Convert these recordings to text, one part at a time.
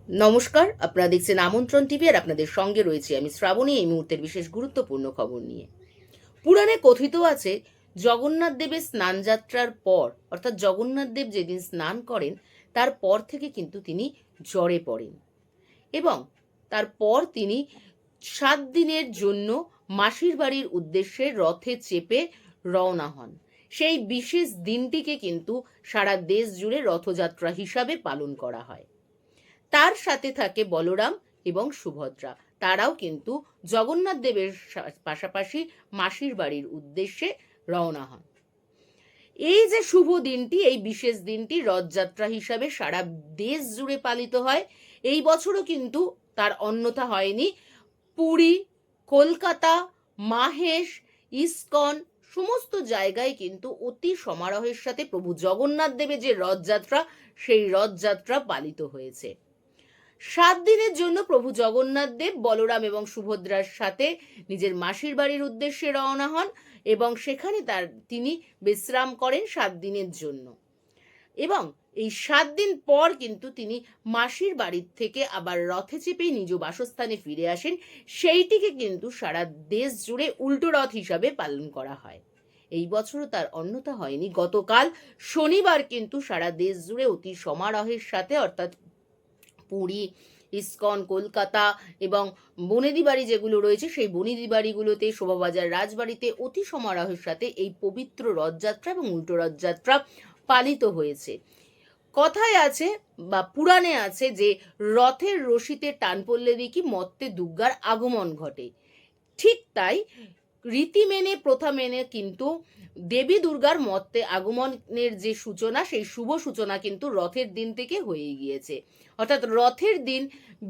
নমস্কার, আপনারা দেখছেন আমন্ত্রণ টিভি আর আপনাদের সঙ্গে রয়েছি আমি শ্রাবণী। এই মুহূর্তের বিশেষ গুরুত্বপূর্ণ খবর নিয়ে। পুরাণে কথিত আছে, জগন্নাথ দেবের স্নানযাত্রার পর অর্থাৎ জগন্নাথ দেব যেদিন স্নান করেন তার পর থেকে কিন্তু তিনি জ্বরে পড়েন এবং তারপর তিনি 7 দিনের জন্য মাসির বাড়ির উদ্দেশ্যে রথে চেপে রওনা হন। সেই বিশেষ দিনটিকে কিন্তু সারা দেশ জুড়ে রথযাত্রা হিসাবে পালন করা হয়। তার সাথে থাকে বলরাম এবং সুভদ্রা। তারাও কিন্তু জগন্নাথ দেবের পাশাপাশি মাসির বাড়ির উদ্দেশ্যে রওনা হন। এই যে শুভ দিনটি, এই বিশেষ দিনটি রথযাত্রা হিসাবে সারা দেশ জুড়ে পালিত হয়। এই বছরও কিন্তু তার অন্যথা হয়নি। পুরী, কলকাতা, মাহেশ, ইস্কন সমস্ত জায়গায় কিন্তু অতি সমারোহের সাথে প্রভু জগন্নাথ দেবের যে রথযাত্রা, সেই রথযাত্রা পালিত হয়েছে। 7 দিনের জন্য প্রভু জগন্নাথ দেব বলরাম এবং সুভদ্রার সাথে নিজের মাসির বাড়ির উদ্দেশ্যে রওনা হন এবং সেখানে তিনি বিশ্রাম করেন 7 দিনের জন্য। এবং এই 7 দিন পর কিন্তু তিনি মাসির বাড়ির থেকে আবার রথে চেপে নিজ বাসস্থানে ফিরে আসেন। সেইটিকে কিন্তু সারা দেশ জুড়ে উল্টো রথ হিসাবে পালন করা হয়। এই বছরও তার অন্যথা হয়নি। গতকাল শনিবার কিন্তু সারা দেশ জুড়ে অতি সমারোহের সাথে অর্থাৎ পুরী, ইস্কন, কলকাতা এবং বনেদি বাড়ি যেগুলো রয়েছে সেই বনেদি বাড়িগুলোতে, শোভাবাজার রাজবাড়িতে অতি সমারোহের সাথে এই পবিত্র রথযাত্রা এবং উল্টো রথযাত্রা পালিত হয়েছে। কথায় আছে বা পুরাণে আছে যে রথের রশিতে টান পড়লে দেখি মর্তে দুর্গার আগমন ঘটে। ঠিক তাই রীতি মেনে, প্রথা মেনে কিন্তু দেবী দুর্গার মর্তে আগমনের যে সূচনা, সেই শুভ সূচনা কিন্তু রথের দিন থেকে হয়ে গিয়েছে। অর্থাৎ রথের দিন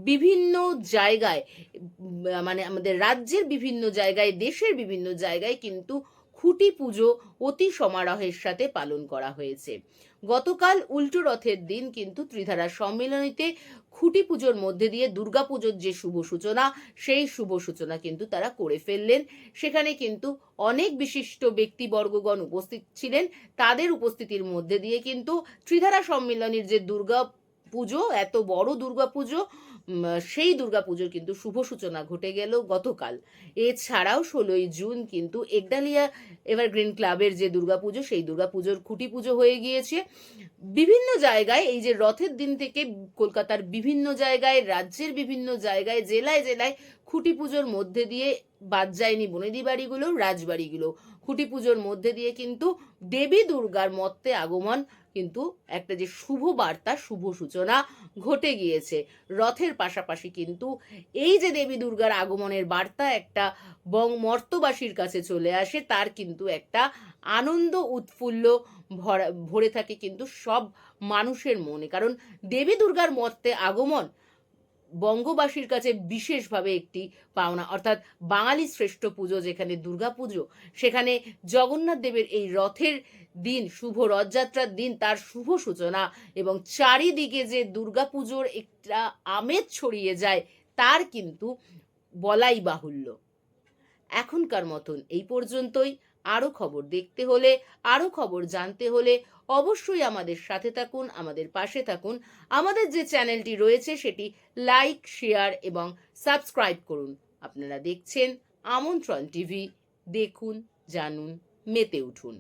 বিভিন্ন জায়গায়, মানে আমাদের রাজ্যের বিভিন্ন জায়গায়, দেশের বিভিন্ন জায়গায় কিন্তু খুঁটি পুজো অতি সমারোহের সাথে পালন করা হয়েছে। গতকাল উল্টো রথের দিন কিন্তু ত্রিধারা সম্মেলনীতে খুঁটি পুজোর মধ্যে দিয়ে দুর্গাপুজোর যে শুভ সূচনা, সেই শুভ সূচনা কিন্তু তারা করে ফেললেন। সেখানে কিন্তু অনেক বিশিষ্ট ব্যক্তিবর্গগণ উপস্থিত ছিলেন। তাদের উপস্থিতির মধ্যে দিয়ে কিন্তু ত্রিধারা সম্মেলনীর যে দুর্গা পুজো, এত বড় দুর্গা পুজো, সেই দুর্গা পুজোর কিন্তু শুভ সূচনা ঘটে গেল গতকাল। এছাড়াও 16ই জুন কিন্তু একডালিয়া এভারগ্রিন ক্লাবের যে দুর্গা পুজো, সেই দুর্গা পুজোর খুঁটি পুজো হয়ে গিয়েছে। বিভিন্ন জায়গায় এই যে রথের দিন থেকে কলকাতার বিভিন্ন জায়গায়, রাজ্যের বিভিন্ন জায়গায়, জেলায় জেলায় খুঁটি পুজোর মধ্যে দিয়ে বাদ যায়নি বনেদি বাড়িগুলো, রাজবাড়িগুলো। খুঁটি পুজোর মধ্যে দিয়ে কিন্তু দেবী দুর্গার মর্তে আগমন কিন্তু একটা যে শুভ বার্তা, শুভ সূচনা ঘটে গিয়েছে। রথের পাশাপাশি কিন্তু এই যে দেবী দুর্গার আগমনের বার্তা একটা মর্তবাসীর কাছে চলে আসে, তার কিন্তু একটা আনন্দ উৎফুল্ল ভরে থাকে কিন্তু সব মানুষের মনে। কারণ দেবী দুর্গার মর্তে আগমন বঙ্গবাসীর কাছে বিশেষভাবে একটি পাওনা। অর্থাৎ বাঙালি শ্রেষ্ঠ পুজো যেখানে দুর্গা পুজো, সেখানে জগন্নাথ দেবের এই রথের দিন, শুভ রথযাত্রার দিন, তার শুভ সূচনা এবং চারিদিকে যে দুর্গা পুজোর একটা আমেজ ছড়িয়ে যায়, তার কিন্তু বলাই বাহুল্য। এখনকার মতন এই পর্যন্তই। আরও খবর দেখতে হলে, আরও খবর জানতে হলে অবশ্যই আমাদের সাথে থাকুন, আমাদের পাশে থাকুন। আমাদের যে চ্যানেলটি রয়েছে সেটি লাইক, শেয়ার এবং সাবস্ক্রাইব করুন। আপনারা দেখছেন আমন্ত্রণ টিভি। দেখুন, জানুন, মেতে উঠুন।